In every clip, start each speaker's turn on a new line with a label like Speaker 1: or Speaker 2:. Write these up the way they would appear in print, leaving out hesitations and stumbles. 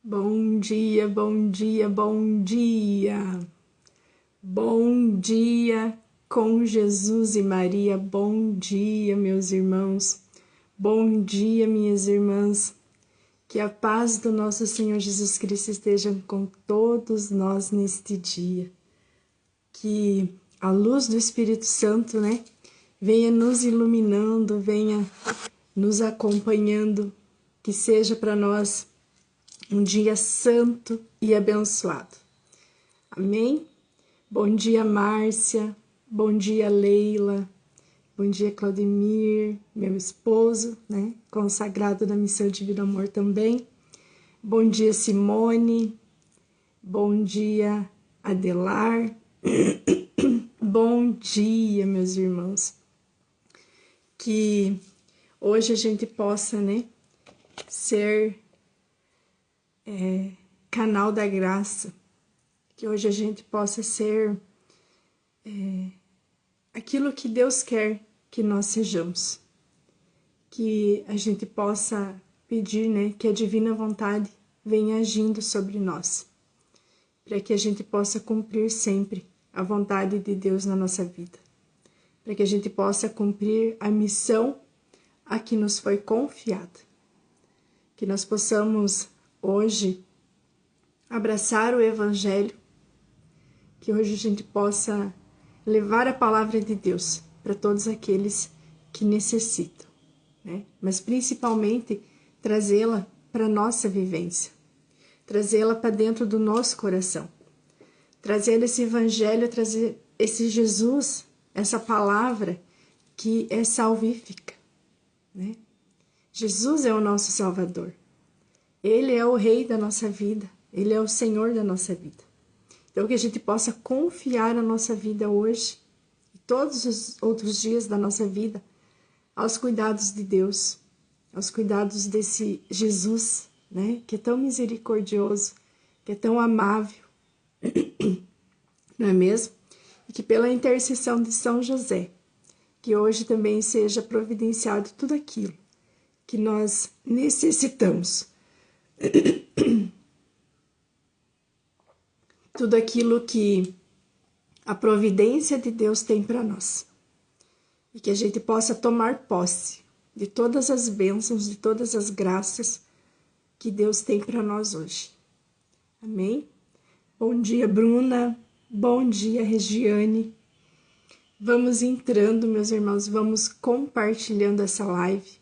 Speaker 1: Bom dia, bom dia, bom dia. Bom dia com Jesus e Maria. Bom dia, meus irmãos. Bom dia, minhas irmãs. Que a paz do nosso Senhor Jesus Cristo esteja com todos nós neste dia. Que a luz do Espírito Santo, venha nos iluminando, venha nos acompanhando. Que seja para nós um dia santo e abençoado. Amém? Bom dia, Márcia. Bom dia, Leila. Bom dia, Claudemir, meu esposo, consagrado na missão de vida amor também. Bom dia, Simone. Bom dia, Adelar. Bom dia, meus irmãos. Que hoje a gente possa, ser canal da graça, que hoje a gente possa ser aquilo que Deus quer que nós sejamos, que a gente possa pedir, que a divina vontade venha agindo sobre nós, para que a gente possa cumprir sempre a vontade de Deus na nossa vida, para que a gente possa cumprir a missão a que nos foi confiada, que nós possamos hoje abraçar o Evangelho, que hoje a gente possa levar a palavra de Deus para todos aqueles que necessitam, mas principalmente trazê-la para a nossa vivência, trazê-la para dentro do nosso coração, trazer esse Evangelho, trazer esse Jesus, essa palavra que é salvífica, Jesus é o nosso Salvador, Ele é o Rei da nossa vida, Ele é o Senhor da nossa vida. Então, que a gente possa confiar a nossa vida hoje e todos os outros dias da nossa vida aos cuidados de Deus, aos cuidados desse Jesus, que é tão misericordioso, que é tão amável, não é mesmo? E que pela intercessão de São José, que hoje também seja providenciado tudo aquilo que nós necessitamos. Tudo aquilo que a providência de Deus tem para nós. E que a gente possa tomar posse de todas as bênçãos, de todas as graças que Deus tem para nós hoje. Amém? Bom dia, Bruna. Bom dia, Regiane. Vamos entrando, meus irmãos, vamos compartilhando essa live.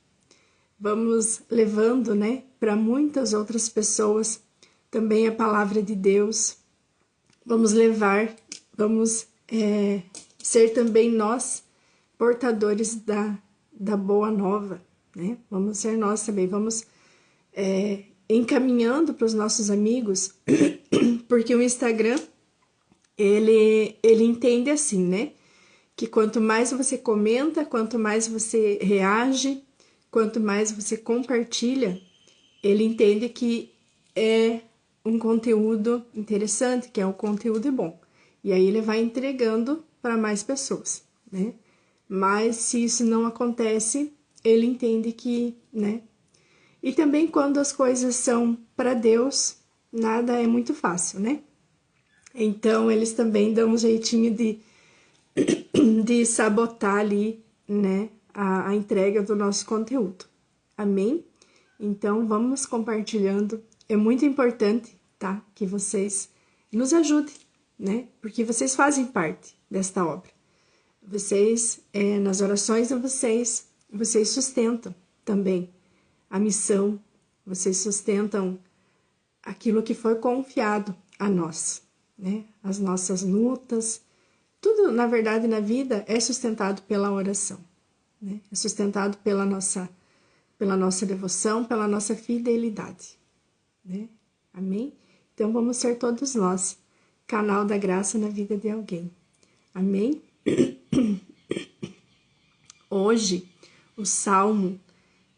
Speaker 1: Vamos levando, para muitas outras pessoas também a palavra de Deus. Vamos levar, vamos ser também nós portadores da boa nova, Vamos ser nós também, vamos encaminhando para os nossos amigos, porque o Instagram, ele entende assim, que quanto mais você comenta, quanto mais você reage, quanto mais você compartilha, ele entende que é um conteúdo interessante, que é um conteúdo bom. E aí ele vai entregando para mais pessoas, Mas se isso não acontece, ele entende que, E também quando as coisas são para Deus, nada é muito fácil, Então eles também dão um jeitinho de sabotar ali, a entrega do nosso conteúdo. Amém? Então vamos compartilhando. É muito importante, tá? Que vocês nos ajudem, Porque vocês fazem parte desta obra. Vocês, nas orações de vocês sustentam também a missão, vocês sustentam aquilo que foi confiado a nós, As nossas lutas, tudo, na verdade, na vida é sustentado pela oração, É sustentado pela nossa devoção, pela nossa fidelidade, Amém? Então, vamos ser todos nós canal da graça na vida de alguém. Amém? Hoje, o Salmo,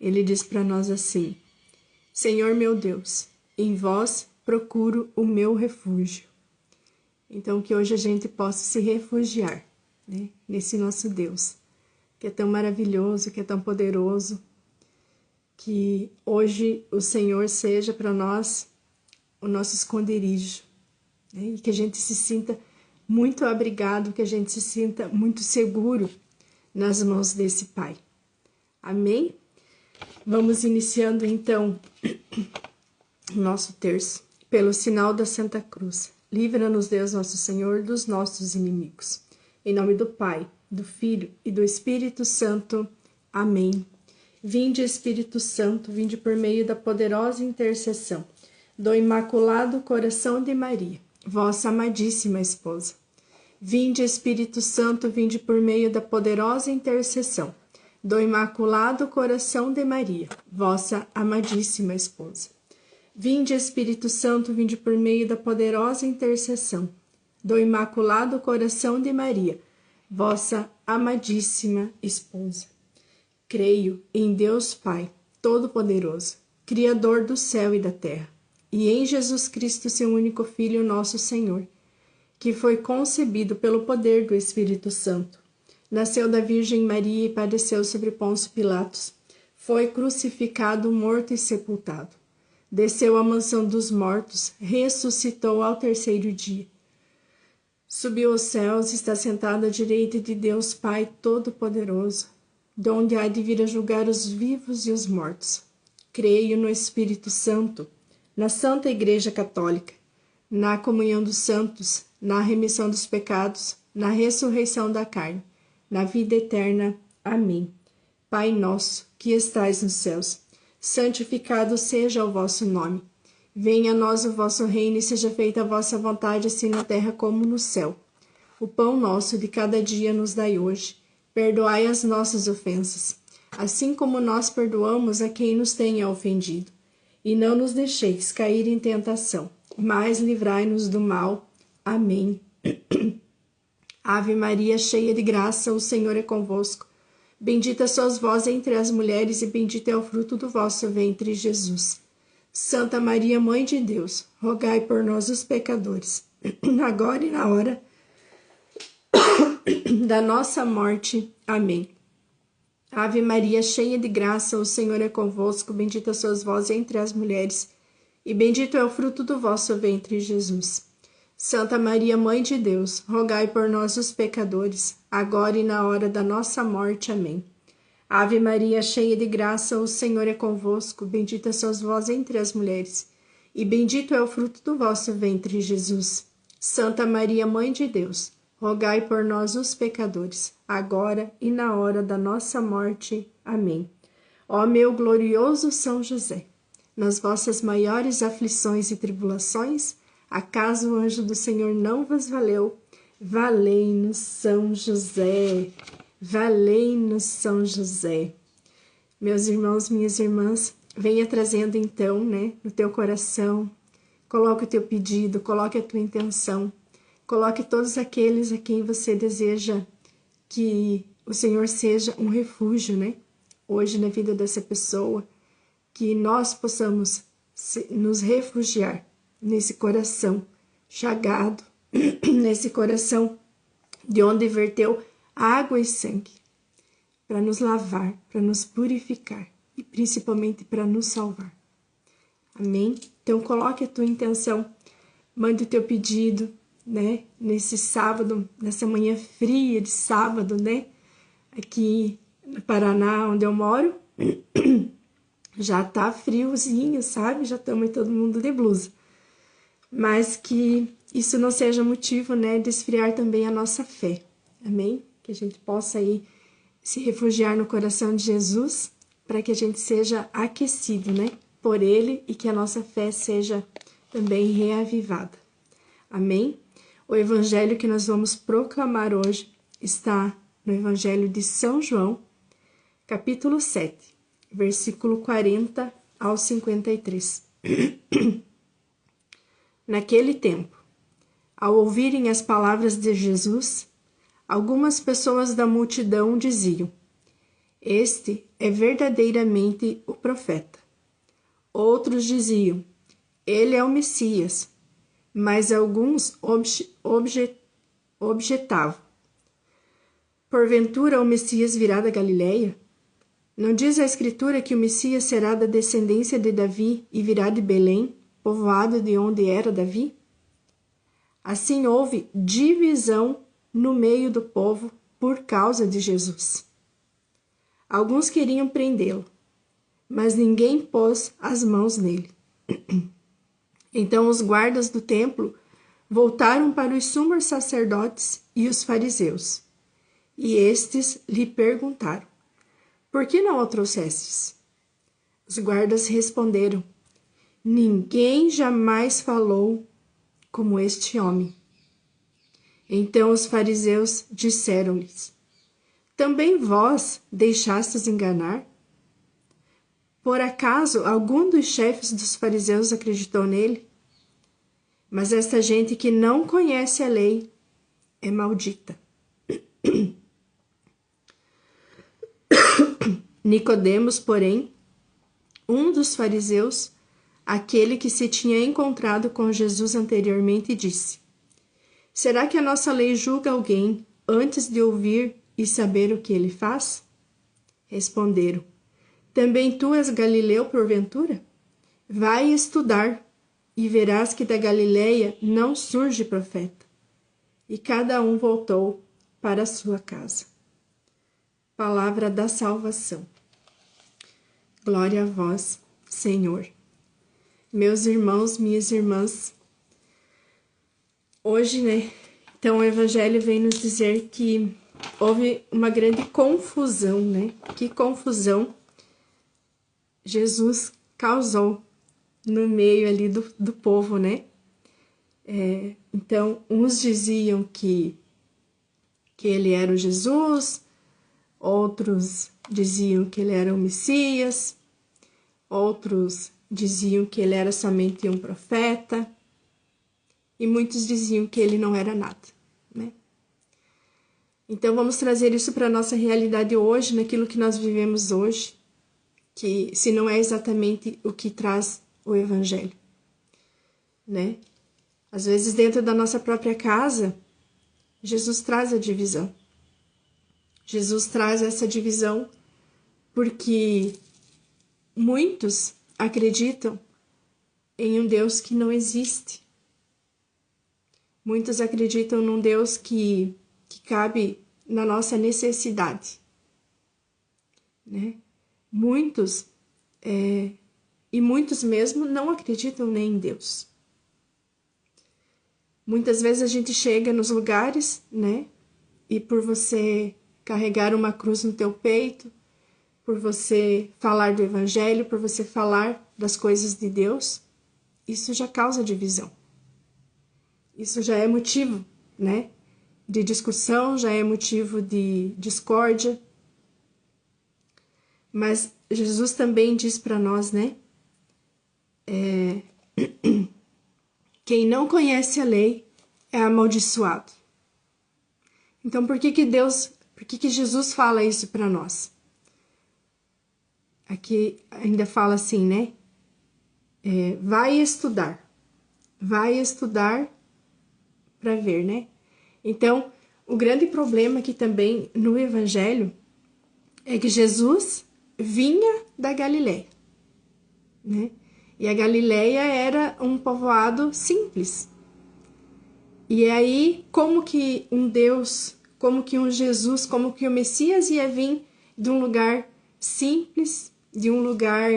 Speaker 1: ele diz para nós assim: Senhor meu Deus, em vós procuro o meu refúgio. Então, que hoje a gente possa se refugiar, nesse nosso Deus, que é tão maravilhoso, que é tão poderoso, que hoje o Senhor seja para nós o nosso esconderijo, né? E que a gente se sinta muito abrigado, que a gente se sinta muito seguro nas mãos desse Pai. Amém? Vamos iniciando então o nosso terço. Pelo sinal da Santa Cruz, livra-nos Deus nosso Senhor dos nossos inimigos. Em nome do Pai, do Filho e do Espírito Santo. Amém. Vinde, Espírito Santo, vinde por meio da poderosa intercessão do Imaculado Coração de Maria, vossa amadíssima esposa. Vinde, Espírito Santo, vinde por meio da poderosa intercessão do Imaculado Coração de Maria, vossa amadíssima esposa. Vinde, Espírito Santo, vinde por meio da poderosa intercessão do Imaculado Coração de Maria, vossa amadíssima esposa. Creio em Deus Pai Todo-Poderoso, Criador do céu e da terra, e em Jesus Cristo, seu único Filho, nosso Senhor, que foi concebido pelo poder do Espírito Santo. Nasceu da Virgem Maria e padeceu sobre Pôncio Pilatos. Foi crucificado, morto e sepultado. Desceu à mansão dos mortos, ressuscitou ao terceiro dia. Subiu aos céus e está sentado à direita de Deus Pai Todo-Poderoso, donde há de vir a julgar os vivos e os mortos. Creio no Espírito Santo, na Santa Igreja Católica, na comunhão dos santos, na remissão dos pecados, na ressurreição da carne, na vida eterna. Amém. Pai nosso, que estais nos céus, santificado seja o vosso nome. Venha a nós o vosso reino e seja feita a vossa vontade, assim na terra como no céu. O pão nosso de cada dia nos dai hoje. Perdoai as nossas ofensas, assim como nós perdoamos a quem nos tenha ofendido. E não nos deixeis cair em tentação, mas livrai-nos do mal. Amém. Ave Maria, cheia de graça, o Senhor é convosco. Bendita sois vós entre as mulheres, e bendito é o fruto do vosso ventre, Jesus. Santa Maria, Mãe de Deus, rogai por nós, os pecadores, agora e na hora da nossa morte. Amém. Ave Maria, cheia de graça, o Senhor é convosco. Bendita sois vós entre as mulheres, e bendito é o fruto do vosso ventre, Jesus. Santa Maria, Mãe de Deus, rogai por nós, os pecadores, agora e na hora da nossa morte. Amém. Ave Maria, cheia de graça, o Senhor é convosco. Bendita sois vós entre as mulheres, e bendito é o fruto do vosso ventre, Jesus. Santa Maria, Mãe de Deus, rogai por nós, os pecadores, agora e na hora da nossa morte. Amém. Ó meu glorioso São José, nas vossas maiores aflições e tribulações, acaso o anjo do Senhor não vos valeu? Valei-nos, São José. Valei-nos, São José. Meus irmãos, minhas irmãs, venha trazendo então, no teu coração, coloque o teu pedido, coloque a tua intenção, coloque todos aqueles a quem você deseja que o Senhor seja um refúgio, hoje na vida dessa pessoa, que nós possamos nos refugiar nesse coração chagado, nesse coração de onde verteu água e sangue, para nos lavar, para nos purificar e principalmente para nos salvar. Amém? Então coloque a tua intenção, mande o teu pedido, nesse sábado, nessa manhã fria de sábado, aqui no Paraná, onde eu moro, já tá friozinho, sabe? Já estamos todo mundo de blusa. Mas que isso não seja motivo, de esfriar também a nossa fé. Amém? Que a gente possa aí se refugiar no coração de Jesus, para que a gente seja aquecido, por Ele, e que a nossa fé seja também reavivada. Amém? O evangelho que nós vamos proclamar hoje está no Evangelho de São João, capítulo 7, versículo 40 ao 53. Naquele tempo, ao ouvirem as palavras de Jesus, algumas pessoas da multidão diziam: Este é verdadeiramente o profeta. Outros diziam: Ele é o Messias. Mas alguns objetavam: Porventura o Messias virá da Galileia? Não diz a Escritura que o Messias será da descendência de Davi e virá de Belém, povoado de onde era Davi? Assim houve divisão no meio do povo por causa de Jesus. Alguns queriam prendê-lo, mas ninguém pôs as mãos nele. Então os guardas do templo voltaram para os sumos sacerdotes e os fariseus, e estes lhe perguntaram: por que não o trouxestes? Os guardas responderam: ninguém jamais falou como este homem. Então os fariseus disseram-lhes: também vós deixastes enganar? Por acaso algum dos chefes dos fariseus acreditou nele? Mas esta gente que não conhece a lei é maldita. Nicodemos, porém, um dos fariseus, aquele que se tinha encontrado com Jesus anteriormente, disse: será que a nossa lei julga alguém antes de ouvir e saber o que ele faz? Responderam: também tu és Galileu, porventura? Vai estudar, e verás que da Galileia não surge profeta. E cada um voltou para a sua casa. Palavra da salvação. Glória a vós, Senhor. Meus irmãos, minhas irmãs, hoje, então o Evangelho vem nos dizer que houve uma grande confusão, Que confusão Jesus causou no meio ali do povo, Então, uns diziam que ele era o Jesus, outros diziam que ele era o Messias, outros diziam que ele era somente um profeta, e muitos diziam que ele não era nada, Então, vamos trazer isso para a nossa realidade hoje, naquilo que nós vivemos hoje, que se não é exatamente o que traz o Evangelho, Às vezes, dentro da nossa própria casa, Jesus traz a divisão. Jesus traz essa divisão porque muitos acreditam em um Deus que não existe. Muitos acreditam num Deus que cabe na nossa necessidade, Muitos, e muitos mesmo, não acreditam nem em Deus. Muitas vezes a gente chega nos lugares, E por você carregar uma cruz no teu peito, por você falar do Evangelho, por você falar das coisas de Deus, isso já causa divisão. Isso já é motivo, de discussão, já é motivo de discórdia. Mas Jesus também diz para nós, quem não conhece a lei é amaldiçoado. Então, por que Jesus fala isso para nós? Aqui ainda fala assim, vai estudar para ver, Então, o grande problema aqui também no Evangelho é que Jesus vinha da Galileia, E a Galileia era um povoado simples. E aí, como que um Deus, como que um Jesus, como que o Messias ia vir de um lugar simples, de um lugar,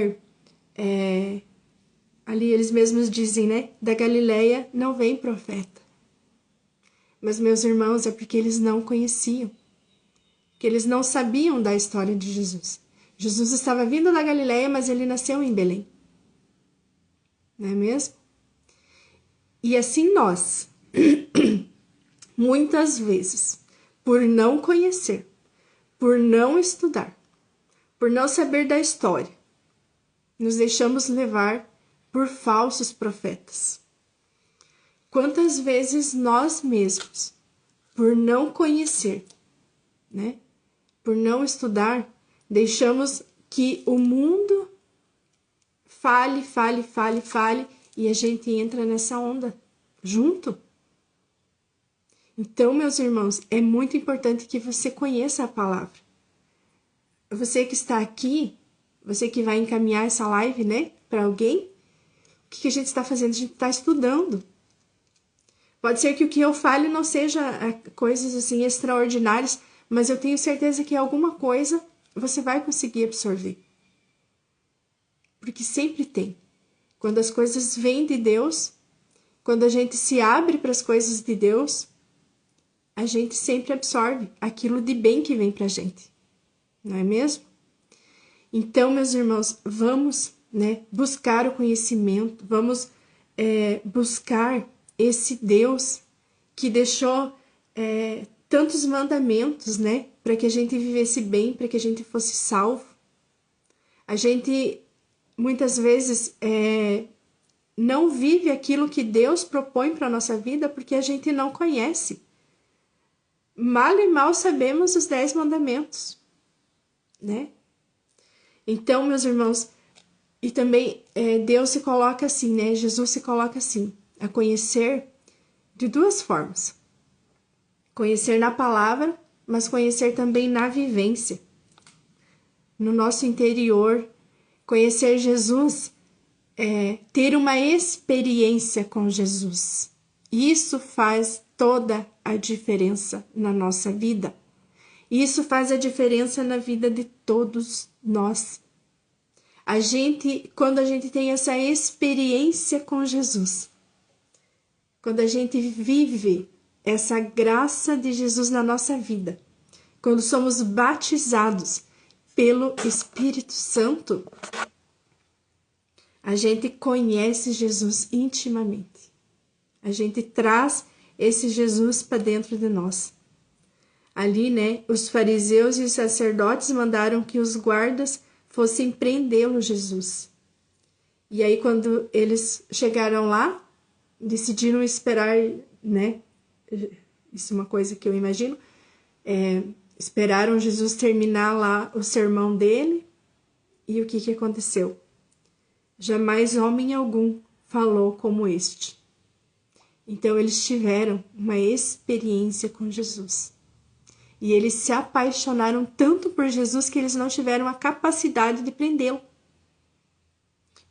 Speaker 1: ali eles mesmos dizem, da Galileia não vem profeta. Mas, meus irmãos, é porque eles não conheciam, que eles não sabiam da história de Jesus. Jesus estava vindo da Galileia, mas ele nasceu em Belém. Não é mesmo? E assim nós, muitas vezes, por não conhecer, por não estudar, por não saber da história, nos deixamos levar por falsos profetas. Quantas vezes nós mesmos, por não conhecer, por não estudar, deixamos que o mundo fale, e a gente entra nessa onda junto. Então, meus irmãos, é muito importante que você conheça a palavra. Você que está aqui, você que vai encaminhar essa live, para alguém, que a gente está fazendo? A gente está estudando. Pode ser que o que eu fale não seja coisas assim extraordinárias, mas eu tenho certeza que alguma coisa você vai conseguir absorver. Porque sempre tem. Quando as coisas vêm de Deus, quando a gente se abre para as coisas de Deus, a gente sempre absorve aquilo de bem que vem para a gente. Não é mesmo? Então, meus irmãos, vamos, né, buscar o conhecimento, vamos buscar esse Deus que deixou tantos mandamentos, né, para que a gente vivesse bem, para que a gente fosse salvo. A gente, muitas vezes, não vive aquilo que Deus propõe para a nossa vida porque a gente não conhece. Mal e mal sabemos os 10 mandamentos, né? Então, meus irmãos, e também Deus se coloca assim, né? Jesus se coloca assim, a conhecer de duas formas. Conhecer na palavra, mas conhecer também na vivência. No nosso interior, conhecer Jesus, ter uma experiência com Jesus. Isso faz toda a diferença na nossa vida. Isso faz a diferença na vida de todos nós. Quando a gente tem essa experiência com Jesus, quando a gente vive essa graça de Jesus na nossa vida, quando somos batizados pelo Espírito Santo, a gente conhece Jesus intimamente. A gente traz esse Jesus para dentro de nós. Ali, né, os fariseus e os sacerdotes mandaram que os guardas fossem prendê-lo, Jesus. E aí, quando eles chegaram lá, decidiram esperar, né, isso é uma coisa que eu imagino, esperaram Jesus terminar lá o sermão dele, e o que aconteceu? Jamais homem algum falou como este. Então, eles tiveram uma experiência com Jesus. E eles se apaixonaram tanto por Jesus que eles não tiveram a capacidade de prendê-lo.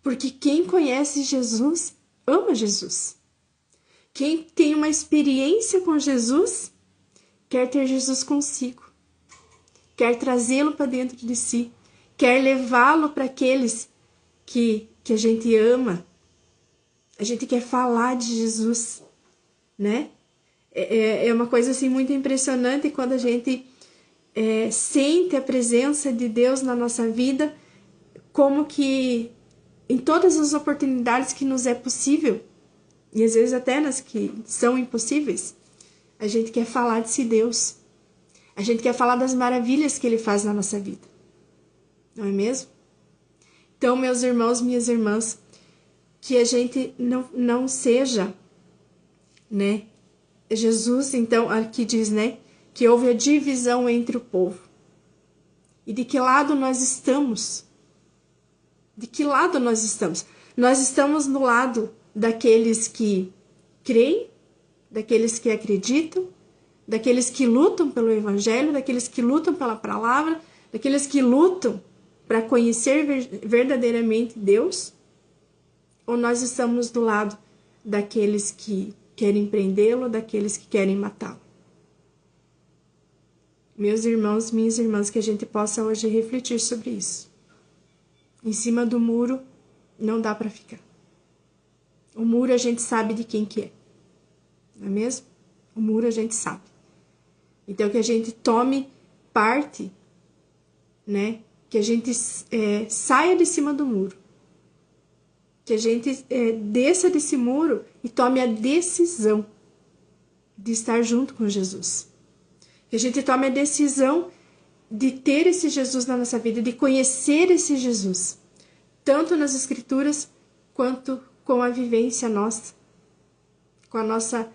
Speaker 1: Porque quem conhece Jesus, ama Jesus. Quem tem uma experiência com Jesus, quer ter Jesus consigo. Quer trazê-lo para dentro de si. Quer levá-lo para aqueles que a gente ama. A gente quer falar de Jesus, né? É uma coisa assim muito impressionante quando a gente sente a presença de Deus na nossa vida, como que em todas as oportunidades que nos é possível, e às vezes até nas que são impossíveis, a gente quer falar desse Deus. A gente quer falar das maravilhas que Ele faz na nossa vida. Não é mesmo? Então, meus irmãos, minhas irmãs, que a gente não seja, né? Jesus, então, aqui diz, né, que houve a divisão entre o povo. E de que lado nós estamos? De que lado nós estamos? Nós estamos no lado daqueles que creem, daqueles que acreditam, daqueles que lutam pelo Evangelho, daqueles que lutam pela palavra, daqueles que lutam para conhecer verdadeiramente Deus? Ou nós estamos do lado daqueles que querem prendê-lo, daqueles que querem matá-lo? Meus irmãos, minhas irmãs, que a gente possa hoje refletir sobre isso. Em cima do muro não dá para ficar. O muro a gente sabe de quem que é. Não é mesmo? O muro a gente sabe. Então que a gente tome parte, né? Que a gente saia de cima do muro. Que a gente desça desse muro e tome a decisão de estar junto com Jesus. Que a gente tome a decisão de ter esse Jesus na nossa vida, de conhecer esse Jesus, tanto nas Escrituras quanto com a vivência nossa, com a nossa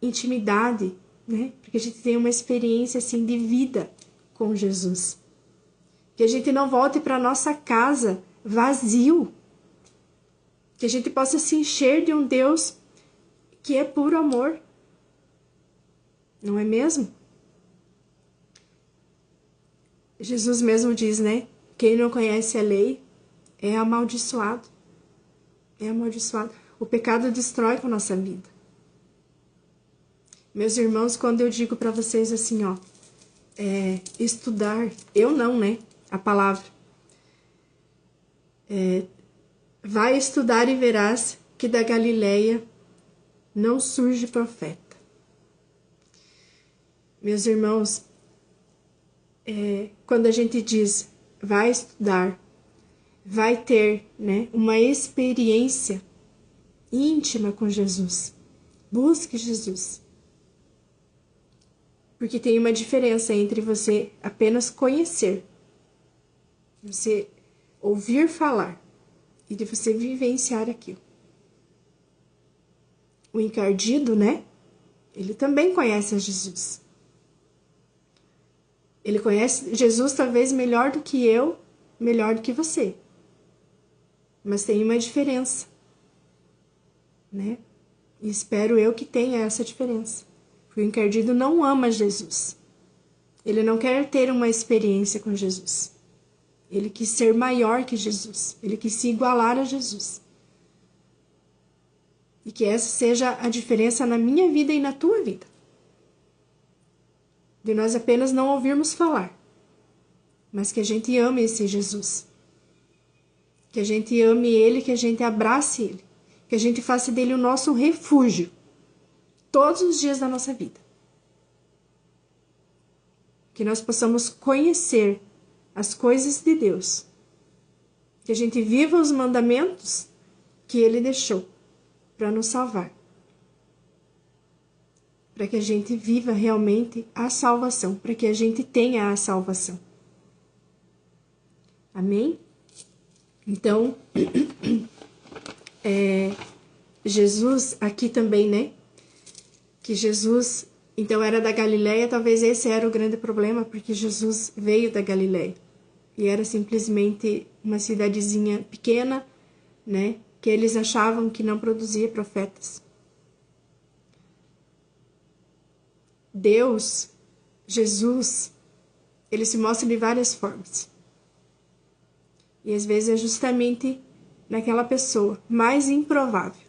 Speaker 1: intimidade, né? Porque a gente tem uma experiência assim de vida com Jesus. Que a gente não volte para nossa casa vazio. Que a gente possa se encher de um Deus que é puro amor. Não é mesmo? Jesus mesmo diz, né? Quem não conhece a lei é amaldiçoado. é amaldiçoado. O pecado destrói com a nossa vida. Meus irmãos, quando eu digo para vocês assim, ó, estudar, eu não, né? A palavra. Vai estudar e verás que da Galileia não surge profeta. Meus irmãos, quando a gente diz vai estudar, vai ter, né, uma experiência íntima com Jesus. Busque Jesus. Porque tem uma diferença entre você apenas conhecer, você ouvir falar e de você vivenciar aquilo. O encardido, né? Ele também conhece a Jesus. Ele conhece Jesus talvez melhor do que eu, melhor do que você. Mas tem uma diferença, né? E espero eu que tenha essa diferença. Porque o encardido não ama Jesus. Ele não quer ter uma experiência com Jesus. Ele quis ser maior que Jesus. Ele quis se igualar a Jesus. E que essa seja a diferença na minha vida e na tua vida. De nós apenas não ouvirmos falar, mas que a gente ame esse Jesus. Que a gente ame Ele, que a gente abrace Ele. Que a gente faça dele o nosso refúgio. Todos os dias da nossa vida. Que nós possamos conhecer as coisas de Deus. Que a gente viva os mandamentos que Ele deixou para nos salvar. Para que a gente viva realmente a salvação. Para que a gente tenha a salvação. Amém? Então, Jesus aqui também, né? Que Jesus, então, era da Galileia. Talvez esse era o grande problema, porque Jesus veio da Galileia. E era simplesmente uma cidadezinha pequena, né? Que eles achavam que não produzia profetas. Deus, Jesus, ele se mostra de várias formas. E às vezes é justamente naquela pessoa mais improvável.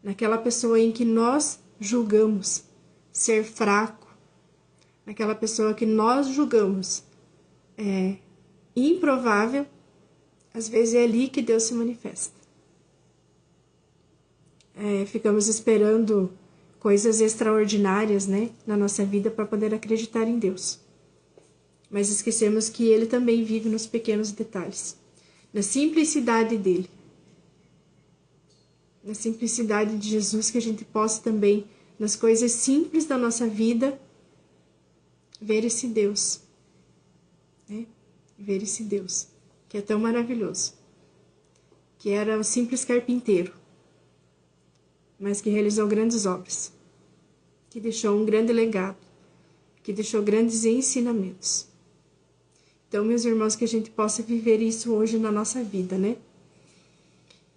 Speaker 1: Naquela pessoa em que nós julgamos ser fraco. Naquela pessoa que nós julgamos improvável. Às vezes é ali que Deus se manifesta. Ficamos esperando coisas extraordinárias, né, na nossa vida para poder acreditar em Deus. Mas esquecemos que Ele também vive nos pequenos detalhes. Na simplicidade dEle. Na simplicidade de Jesus, que a gente possa também, nas coisas simples da nossa vida, ver esse Deus. Né? Ver esse Deus, que é tão maravilhoso. Que era o simples carpinteiro, mas que realizou grandes obras. Que deixou um grande legado. Que deixou grandes ensinamentos. Então, meus irmãos, que a gente possa viver isso hoje na nossa vida, né?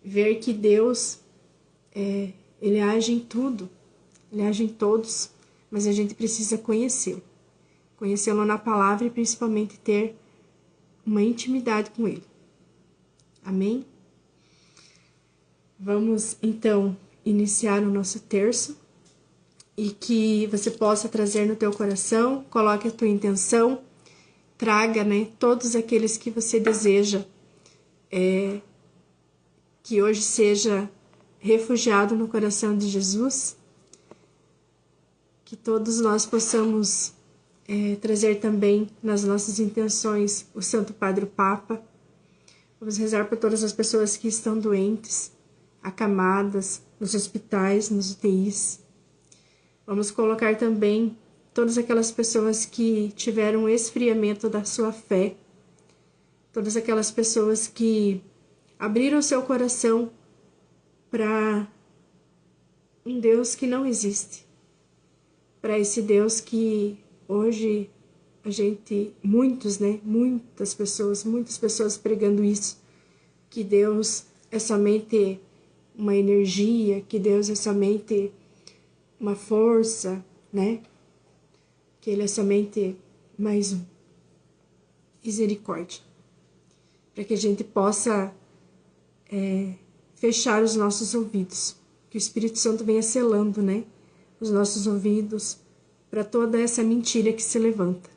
Speaker 1: Ver que Deus, Ele age em tudo, Ele age em todos, mas a gente precisa conhecê-lo. Conhecê-lo na palavra e principalmente ter uma intimidade com Ele. Amém? Vamos, então, iniciar o nosso terço e que você possa trazer no teu coração, coloque a tua intenção, traga, né, todos aqueles que você deseja que hoje seja refugiado no coração de Jesus, que todos nós possamos trazer também nas nossas intenções o Santo Padre o Papa. Vamos rezar por todas as pessoas que estão doentes, acamadas, nos hospitais, nos UTIs. Vamos colocar também todas aquelas pessoas que tiveram esfriamento da sua fé, todas aquelas pessoas que abriram seu coração para um Deus que não existe, para esse Deus que hoje a gente, muitas pessoas pregando isso, que Deus é somente uma energia, que Deus é somente uma força, né? Que Ele é somente mais um. Misericórdia. Para que a gente possa fechar os nossos ouvidos, que o Espírito Santo venha selando, né, os nossos ouvidos para toda essa mentira que se levanta,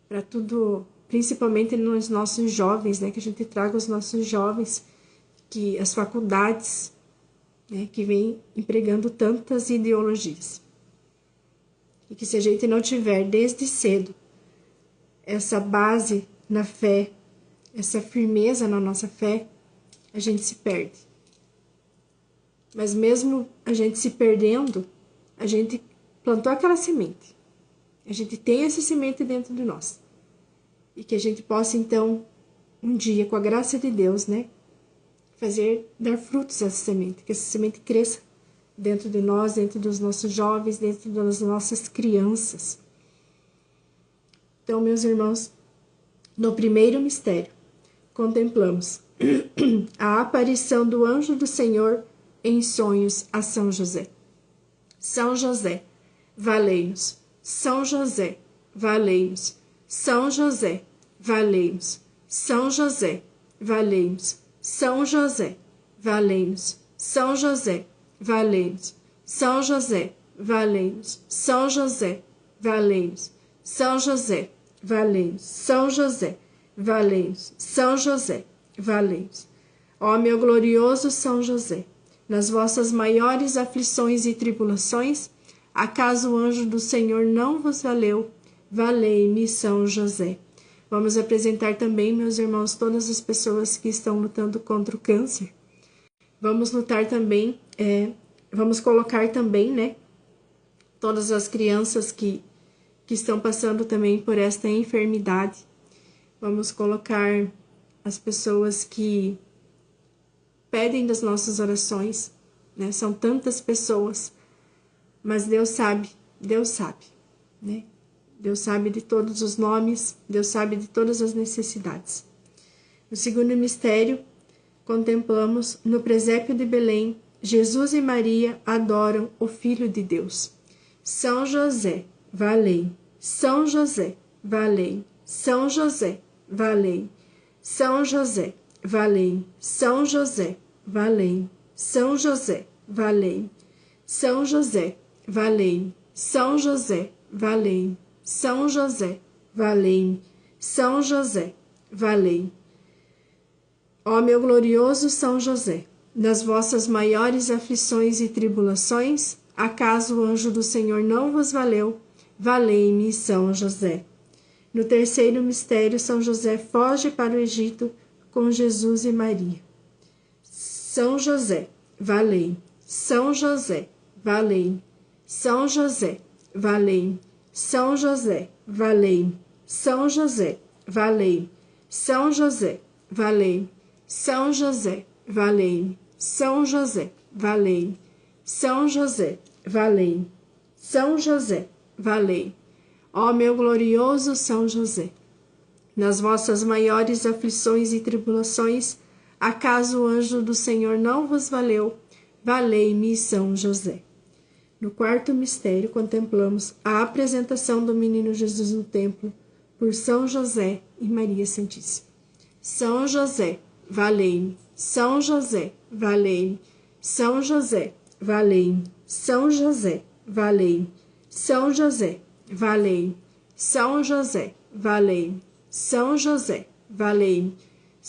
Speaker 1: para tudo, principalmente nos nossos jovens, né, que a gente traga os nossos jovens, que as faculdades, né, que vem empregando tantas ideologias, e que se a gente não tiver desde cedo essa base na fé, essa firmeza na nossa fé, a gente se perde. Mas mesmo a gente se perdendo, a gente plantou aquela semente. A gente tem essa semente dentro de nós. E que a gente possa, então, um dia, com a graça de Deus, né, dar frutos a essa semente. Que essa semente cresça dentro de nós, dentro dos nossos jovens, dentro das nossas crianças. Então, meus irmãos, no primeiro mistério, contemplamos a aparição do anjo do Senhor em sonhos a São José. São José, valei-nos. São José, valei-nos. São José, valei-nos. São José, valei-nos. São José, valei-nos. São José, valei-nos. São José, valei-nos. São José, valei-nos. São José, valei-nos. São José, valei-nos. São José, valei-nos. Ó meu glorioso São José, nas vossas maiores aflições e tribulações, acaso o anjo do Senhor não vos valeu? Valei-me, São José. Vamos apresentar também, meus irmãos, todas as pessoas que estão lutando contra o câncer. Vamos lutar também, vamos colocar também, né, todas as crianças que estão passando também por esta enfermidade. Vamos colocar as pessoas que pedem das nossas orações, né? São tantas pessoas, mas Deus sabe, né? Deus sabe de todos os nomes, Deus sabe de todas as necessidades. No segundo mistério, contemplamos no presépio de Belém, Jesus e Maria adoram o Filho de Deus. São José, valei. São José, valei. São José, valei. São José, valei. São José, valei. São José, valei. São José, valei. São José, valei. São José, valei. São José, valei. Ó meu glorioso São José, nas vossas maiores aflições e tribulações, acaso o anjo do Senhor não vos valeu? Valei-me, São José. No terceiro mistério, São José foge para o Egito com Jesus e Maria. São José, valei. São José, valei. São José, valei. São José, valei. São José, valei. São José, valei. São José, valei. São José, valei. São José, valei. São José, valei. Ó meu glorioso São José, nas vossas maiores aflições e tribulações, acaso o anjo do Senhor não vos valeu? Valei-me, São José. No quarto mistério, contemplamos a apresentação do menino Jesus no templo por São José e Maria Santíssima. São José, valei-me. São José, valei-me. São José, valei-me. São José, valei-me. São José, valei-me. São José, valei-me. São José, valei-me.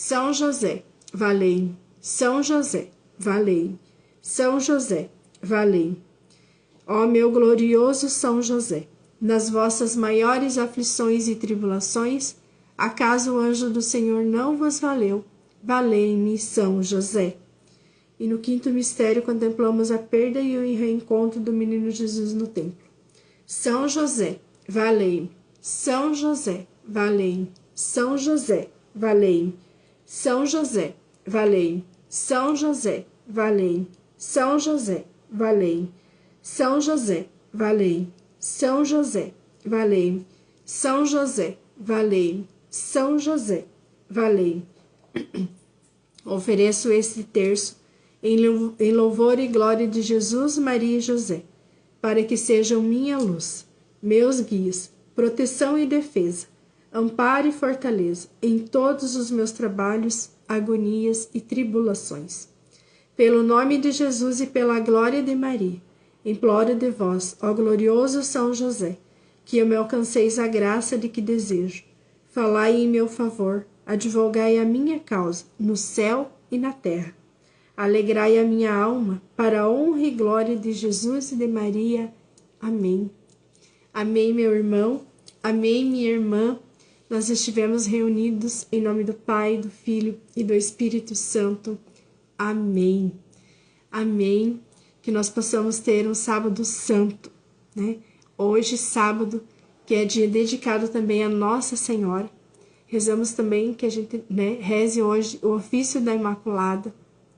Speaker 1: São José, valei-me. São José, valei-me. São José, valei-me. Ó meu glorioso São José, nas vossas maiores aflições e tribulações, acaso o anjo do Senhor não vos valeu? Valei-me, São José. E no quinto mistério contemplamos a perda e o reencontro do menino Jesus no templo. São José, valei-me. São José, valei-me. São José, valei-me. São José, valei-me. São José, valei-me. São José, valei-me. São José, valei-me. São José, valei-me. São José, valei-me. São José, valei-me. Ofereço este terço em louvor e glória de Jesus, Maria e José, para que sejam minha luz, meus guias, proteção e defesa, amparo e fortaleza em todos os meus trabalhos, agonias e tribulações. Pelo nome de Jesus e pela glória de Maria, imploro de vós, ó glorioso São José, que eu me alcanceis a graça de que desejo. Falai em meu favor, advogai a minha causa, no céu e na terra. Alegrai a minha alma, para a honra e glória de Jesus e de Maria. Amém. Amém, meu irmão. Amém, minha irmã. Nós estivemos reunidos em nome do Pai, do Filho e do Espírito Santo. Amém. Amém. Que nós possamos ter um sábado santo, né? Hoje, sábado, que é dia dedicado também a Nossa Senhora. Rezamos também que a gente, né, reze hoje o ofício da Imaculada,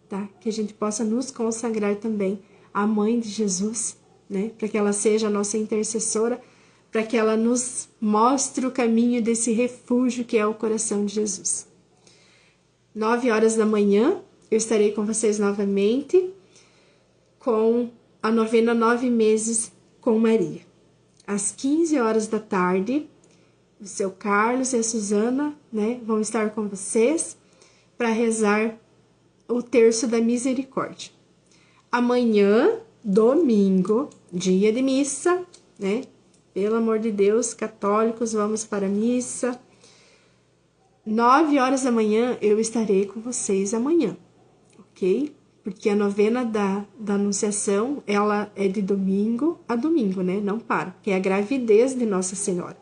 Speaker 1: tá? Que a gente possa nos consagrar também à Mãe de Jesus, né? Para que ela seja a nossa intercessora, para que ela nos mostre o caminho desse refúgio que é o coração de Jesus. 9h da manhã, eu estarei com vocês novamente com a novena 9 meses com Maria. Às 15h da tarde, o seu Carlos e a Suzana, né, vão estar com vocês para rezar o terço da misericórdia. Amanhã, domingo, dia de missa, né? Pelo amor de Deus, católicos, vamos para a missa. 9h da manhã eu estarei com vocês amanhã, ok? Porque a novena da Anunciação, ela é de domingo a domingo, né? Não para, porque é a gravidez de Nossa Senhora.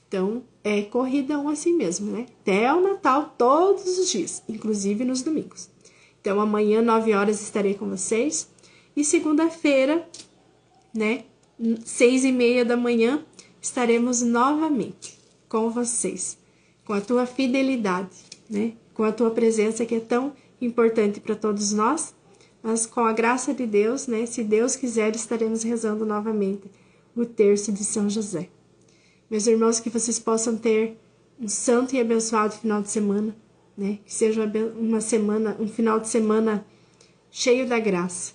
Speaker 1: Então, é corridão assim mesmo, né? Até o Natal, todos os dias, inclusive nos domingos. Então, amanhã, 9h, estarei com vocês. E segunda-feira, né? 6h30 da manhã, estaremos novamente com vocês. Com a tua fidelidade, né? Com a tua presença que é tão importante para todos nós. Mas com a graça de Deus, né? Se Deus quiser, estaremos rezando novamente o terço de São José. Meus irmãos, que vocês possam ter um santo e abençoado final de semana, né? Que seja uma semana, um final de semana cheio da graça,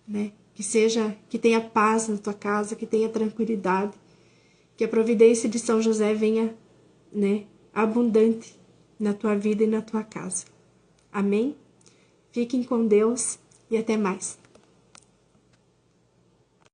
Speaker 1: né? Que tenha paz na tua casa, que tenha tranquilidade, que a providência de São José venha, né, abundante na tua vida e na tua casa. Amém? Fiquem com Deus e até mais.